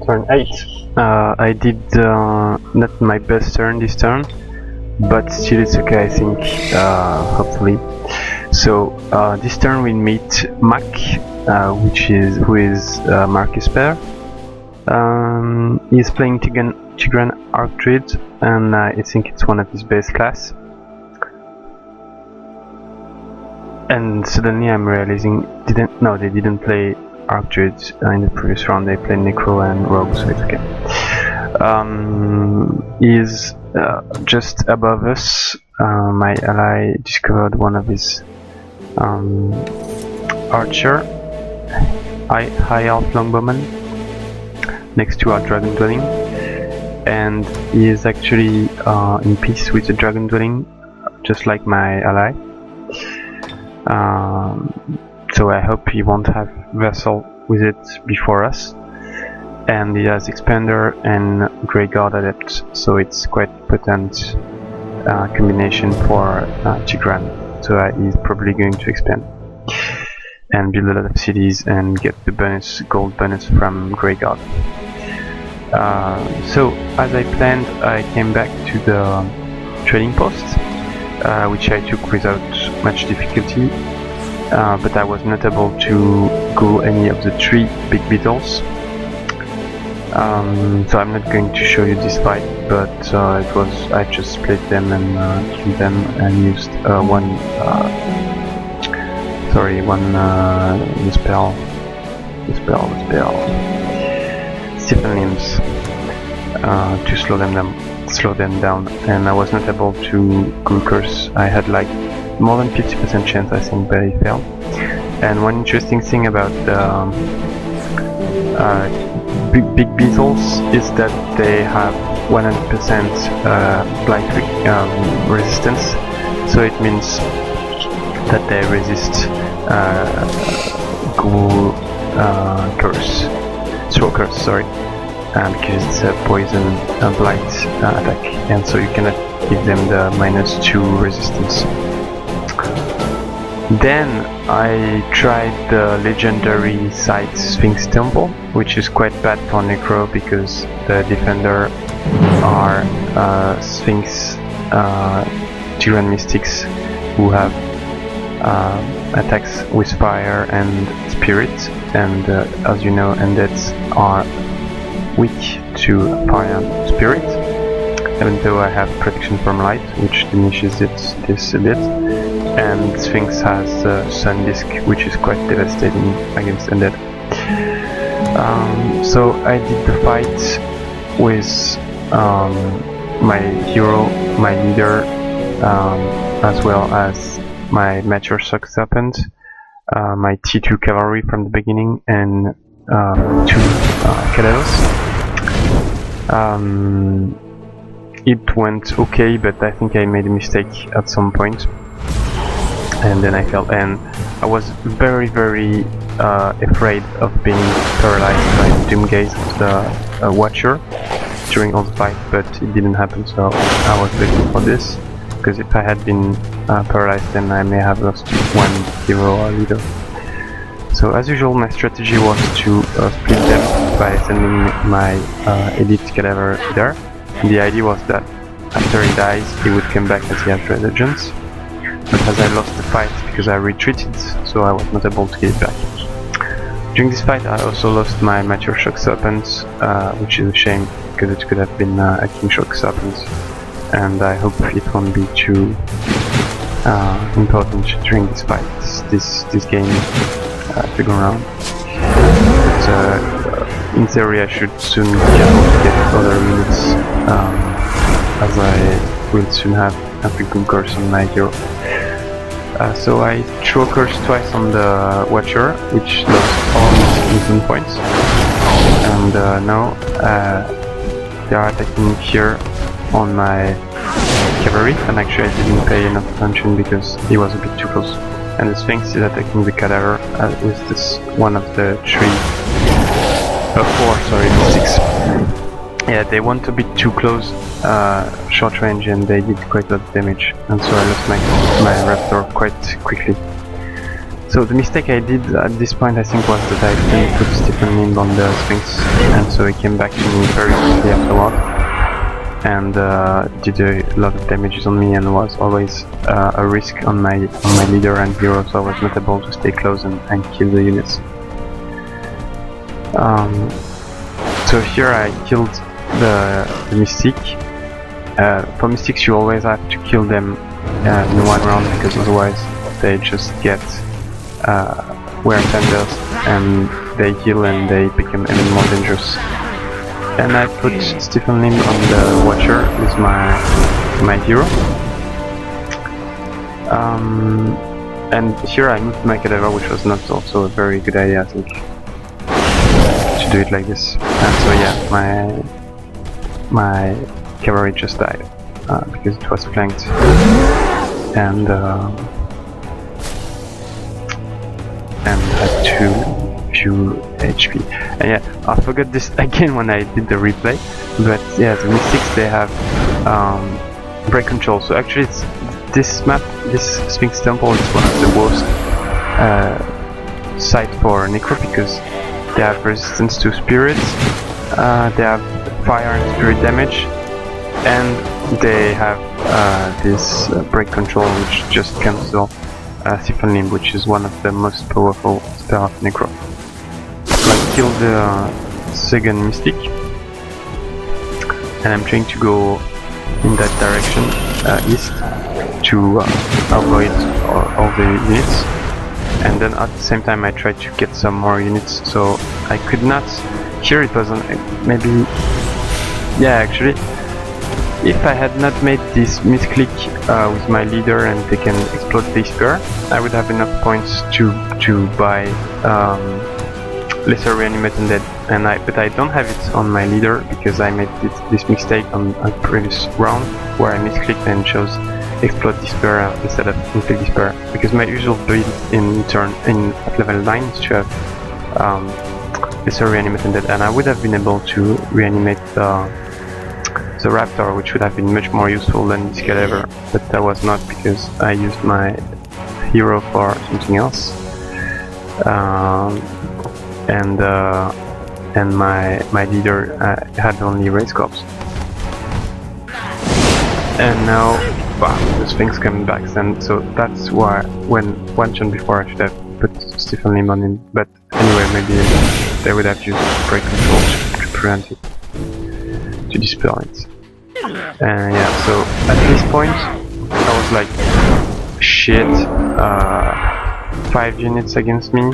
Turn 8. I did not my best turn this turn, but still it's okay, I think, hopefully. So this turn we meet Mac, who is Marcus Pair. He's playing Tigran Arc Druid, and I think it's one of his base class. And suddenly I'm realizing they didn't play Arc Druids in the previous round. They played Necro and Rogue, so it's okay. He's just above us. My ally discovered one of his archer, High Elf Longbowman, next to our Dragon Dwelling, and he is actually in peace with the Dragon Dwelling, just like my ally. So I hope he won't have Vessel with it before us. And he has Expander and Grey Guard Adept, so it's quite potent combination for Tigran. So he's probably going to expand and build a lot of cities and get the bonus, gold bonus from Grey Guard. So as I planned, I came back to the trading post, which I took without much difficulty, but I was not able to go any of the 3 big beetles. So I'm not going to show you this fight, but I just split them and killed them and used one Stephen Limbs to slow them down, and I was not able to go curse. I had like more than 50% chance, I think, but I failed. And one interesting thing about big beetles is that they have 100% blight resistance, so it means that they resist throw curse, sorry, because it's a poison blight attack, and so you cannot give them the -2 resistance. Then I tried the legendary site Sphynx Temple, which is quite bad for Necro because the defender are Sphynx Sphynxes and Mystics, who have attacks with fire and spirit, and as you know, undeads are weak to fire and spirit, even though I have protection from light, which diminishes this a bit. And Sphynx has Sun Disc, which is quite devastating against undead. So I did the fight with my hero, my leader, as well as my Mature Shock Serpent, my T2 cavalry from the beginning, and 2 Cadavers. It went okay, but I think I made a mistake at some point, and then I failed, and I was very afraid of being paralyzed by the Doom Gaze of the Watcher during all the fight, but it didn't happen, so I was grateful for this, because if I had been paralyzed, then I may have lost one hero or leader. So as usual, my strategy was to split them by sending my elite cadaver there. And the idea was that after he dies, he would come back as he has resurgence. But as I lost the fight because I retreated, so I was not able to get it back. During this fight, I also lost my Mature Shock Serpent, which is a shame because it could have been a King Shock Serpent, and I hope it won't be too important during this fight, this game, to go around. But in theory, I should soon be able to get other units, as I will soon have a frequent curse on my hero. So I threw a curse twice on the Watcher, which lost all his instant points, and now they are attacking here on my cavalry, and actually I didn't pay enough attention because he was a bit too close. And the Sphynx is attacking the Cadaver with this one of the 6. Yeah, they went a bit too close, short range, and they did quite a lot of damage, and so I lost my Raptor quite quickly. So the mistake I did at this point, I think, was that I didn't put Stephen Limb on the Sphynx, and so he came back to me very quickly afterward, and did a lot of damages on me, and was always a risk on my leader and hero, so I was not able to stay close and kill the units. So here I killed the Mystic. For Mystics you always have to kill them in one round, because otherwise they just get wear tenders and they heal and they become even more dangerous. And I put Stephen Limb on the Watcher with my hero. And here I moved my Cadaver, which was not also a very good idea, I think, to do it like this. And so yeah, my cavalry just died because it was flanked, and had few HP. And yeah, I forgot this again when I did the replay, but yeah, the Mystics, they have break control. So actually it's this map, this Sphynx Temple, is one of the worst site for Necro, because they have resistance to spirits, they have fire and spirit damage, and they have this break control, which just cancel Stephen Limb, which is one of the most powerful spells of Necro. So I killed the second Mystic, and I'm trying to go in that direction, east, to avoid all the units. And then at the same time I tried to get some more units, so I could not. Here it wasn't, maybe, yeah, actually, if I had not made this misclick with my leader and they can explode the spear, I would have enough points to buy lesser reanimate undead. But I don't have it on my leader, because I made this mistake on a previous round where I misclicked and chose explode despair instead of inflict despair, because my usual build at level 9 is to have lesser reanimate undead, and I would have been able to reanimate the raptor, which would have been much more useful than this cadaver, but that was not, because I used my hero for something else, and my leader had only race corps. And now, wow, the Sphynx coming back, and so that's why when one turn before I should have put Stephen Limb on him, but anyway, maybe they would have used break control to prevent it, to dispel it. And yeah, so at this point I was like, shit, 5 units against me,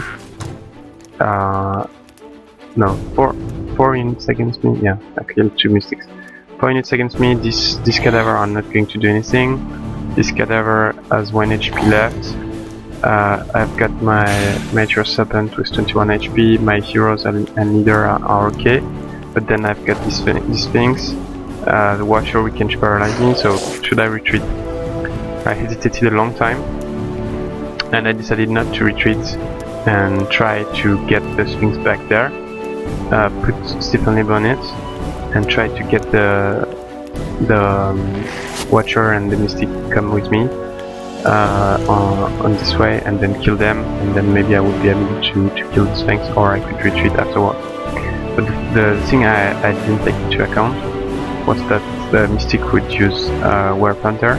no, 4 units against me, yeah, I killed 2 Mystics. 4 units against me, this cadaver are not going to do anything. This cadaver has 1 HP left. I've got my Mature Serpent with 21 HP, my heroes and leader are okay, but then I've got this Sphynx. The Watcher weekend paralyzed me, so should I retreat? I hesitated a long time, and I decided not to retreat and try to get the Sphynx back there, put Stephen Limb on it, and try to get the Watcher and the Mystic come with me on this way, and then kill them, and then maybe I would be able to kill the Sphynx, or I could retreat afterward. But the thing I didn't take into account was that the Mystic would use War Panther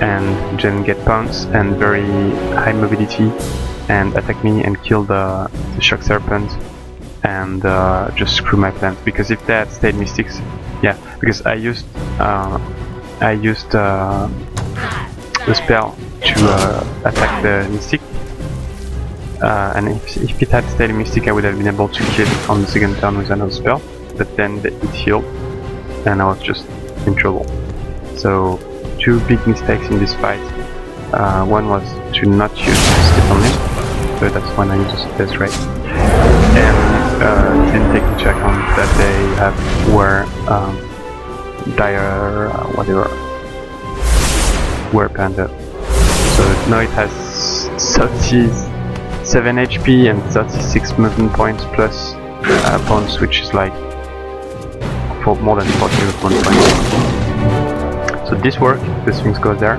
and then get pounce and very high mobility and attack me and kill the Shock Serpent and just screw my plans. Because if they had stayed Mystics, yeah, because I used the spell to attack the Mystic, and if it had stayed Mystic I would have been able to kill it on the second turn with another spell, but then it healed and I was just in trouble. So 2 big mistakes in this fight. One was to not use Stephen Limb, so that's when I used this rate, and didn't take into account that they were dire War Panther. So now it has 37 HP and 36 movement points plus bounce, which is like more than 40 movement points. So this worked, the Sphynx goes there,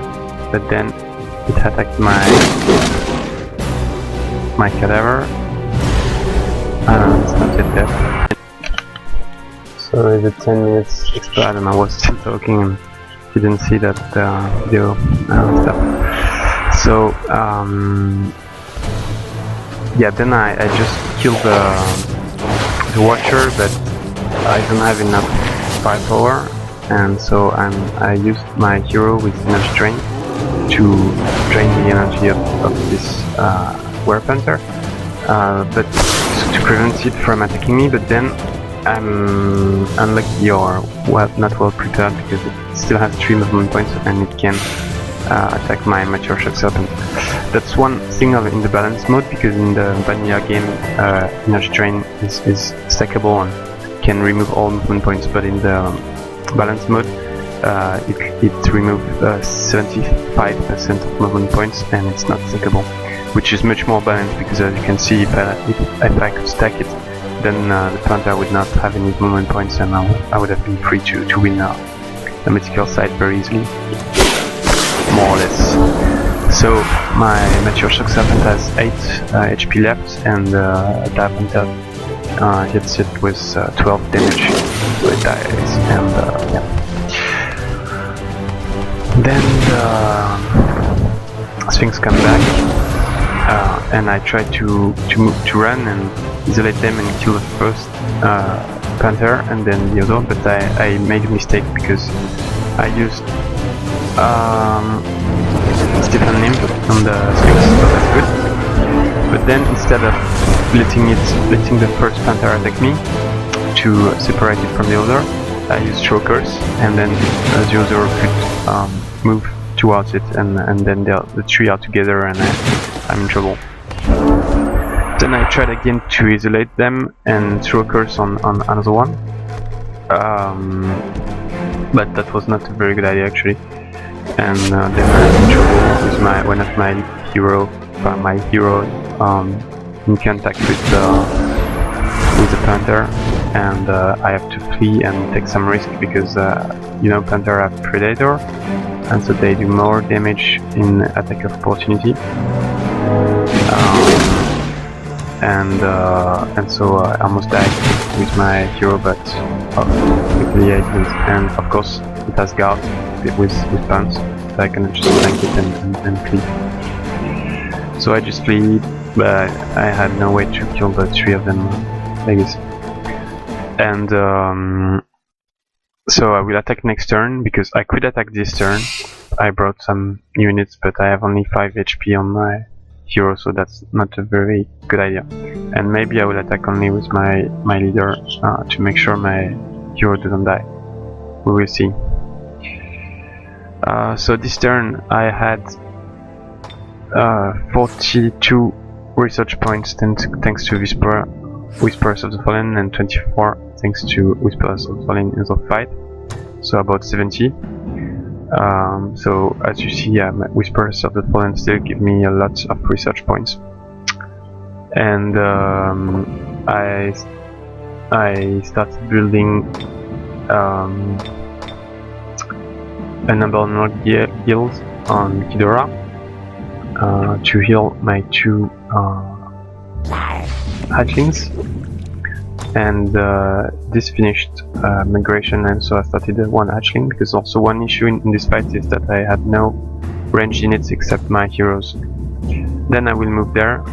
but then it attacked my my cadaver. It's not yet dead. So the 10 minutes expired and I was still talking and didn't see that video stuff. So yeah, then I just killed the Watcher, but I don't have enough firepower, and so I used my hero with energy drain to drain the energy of this Werp Hunter, but to prevent it from attacking me. But then I'm unlucky or not well prepared because it still has 3 movement points and it can attack my Mature Shock Serpent. That's one thing in the balance mode, because in the vanilla game energy drain is stackable and can remove all movement points, but in the balance mode it removes 75% of movement points and it's not stackable, which is much more balanced, because as you can see, if I could stack it, then the Panther would not have any movement points and I would have been free to win the mythical side very easily, more or less. So my Mature Shock Serpent has 8 HP left, and that Panther hits it with 12 damage, so it dies, and yeah. Then the Sphynx come back, and I try to run and isolate them and kill the first Panther and then the other, but I made a mistake because I used Stephen Limb on the Sphynx, so that's good. But then instead of letting the first Panther attack me to separate it from the other, I used Strokers, and then the other could move towards it, and then the 3 are together and I'm in trouble. Then I tried again to isolate them and Strokers on another one, but that was not a very good idea actually. And then I'm in trouble with one of my hero in contact with the Panther, and I have to flee and take some risk because you know, Panther have Predator, and so they do more damage in attack of opportunity. And so I almost died with my hero, but quickly I didn't. And of course it has guard with pants, so I can just flank it and flee. So I just flee, but I had no way to kill the 3 of them, I guess. And so I will attack next turn, because I could attack this turn. I brought some units, but I have only 5 HP on my hero, so that's not a very good idea. And maybe I will attack only with my leader to make sure my hero doesn't die. We will see. So this turn I had 42 research points thanks to Whispers of the Fallen, and 24 thanks to Whispers of the Fallen in the fight, so about 70. So as you see, Whispers of the Fallen still give me a lot of research points, and I started building a number of guilds on Kidora to heal my 2 hatchlings, and this finished migration, and so I started 1 hatchling, because also one issue in this fight is that I had no ranged units except my heroes. Then I will move there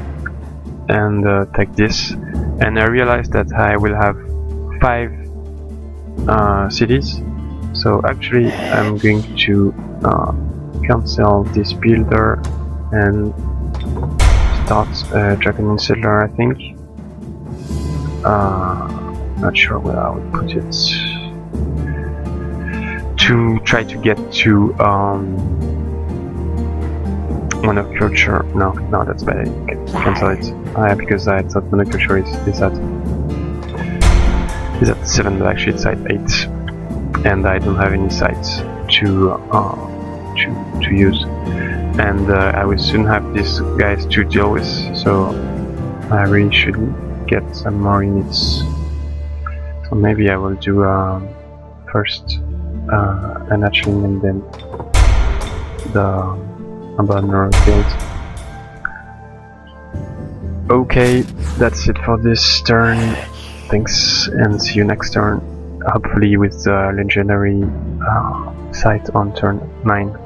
and take this, and I realized that I will have 5 cities, so actually I'm going to cancel this builder and start Dragon Settler, I think. Not sure where I would put it. To try to get to monoculture. No, that's bad. Cancel it. Because I thought monoculture is at 7, but actually it's at 8, and I don't have any sites to use. And I will soon have these guys to deal with, so I really should get some more units. So maybe I will do first an hatchling and then the Abandoner guild. Okay, that's it for this turn. Thanks, and see you next turn. Hopefully with the legendary sight on turn 9.